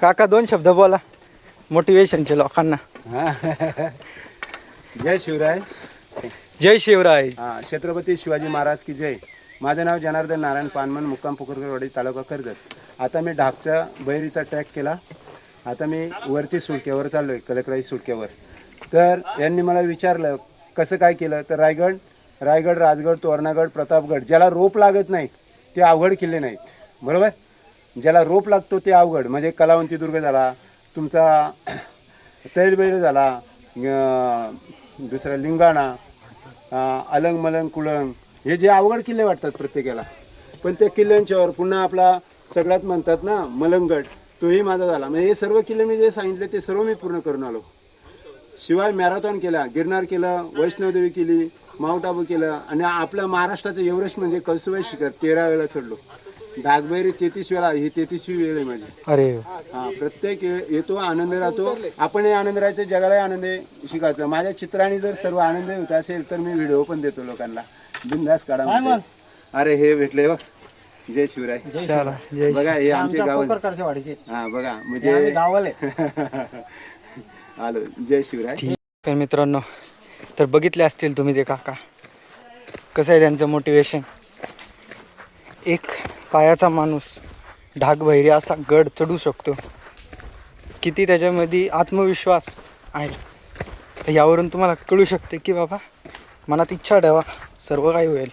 काका 2 शब्द बोला मोटिवेशनचे लोकांना. जय शिवराय. जय शिवराय. छत्रपती शिवाजी महाराज की जय. माझं नाव जनार्दन नारायण पानमन, मुक्काम पुकरकरवाडी, तालुका कर्जत. आता मी ढाकच्या बैरीचा ट्रॅक केला. आता मी वरती सुटक्यावर चाललो आहे, कलकराई सुटक्यावर. तर यांनी मला विचारलं कसं काय केलं, तर रायगड, राजगड, तोरणागड, प्रतापगड ज्याला रोप लागत नाही ते अवघड किल्ले नाहीत, बरोबर. ज्याला रोप लागतो ते अवघड, म्हणजे कलावंती दुर्ग झाला तुमचा, तैलबैर झाला, दुसरा लिंगाणा, अलंग मलंग कुळंग, हे जे अवघड किल्ले वाटतात प्रत्येकाला. पण त्या किल्ल्यांच्यावर पुन्हा आपला सगळ्यात म्हणतात ना मलंगगड, तोही माझा झाला. म्हणजे हे सर्व किल्ले मी जे सांगितले ते सर्व मी पूर्ण करून आलो. शिवाय मॅरेथॉन केला, गिरनार केलं, वैष्णवदेवी केली, माउंट आबू केलं, आणि आपल्या महाराष्ट्राचं एव्हरेस्ट म्हणजे कळसुबाई शिखर 13 वेळा चढलो. डागबैरी 33 वेळा, ही 33वी वेळ आहे माझी. अरे प्रत्येक येतो आनंद राहतो. आपणही आनंद राहायचं, जगालाही आनंद शिकायचं. माझ्या चित्राने जर सर्व आनंद होत असेल तर मी व्हिडिओ पण देतो लोकांना, बिंदास काढा. अरे हे भेटले बघ. जय शिवराय. बघा हे आमचे गाव. हा बघा म्हणजे गावाले आलो. जय शिवराय. तर मित्रांनो, तर बघितले असतील तुम्ही ते काका, कसं आहे त्यांचं मोटिवेशन. एक पायाचा माणूस ढाकबैरी असा गड चढू शकतो, किती त्याच्यामध्ये आत्मविश्वास आहे. तर यावरून तुम्हाला कळू शकते की बाबा मनात इच्छा ठेवा, सर्व काही होईल.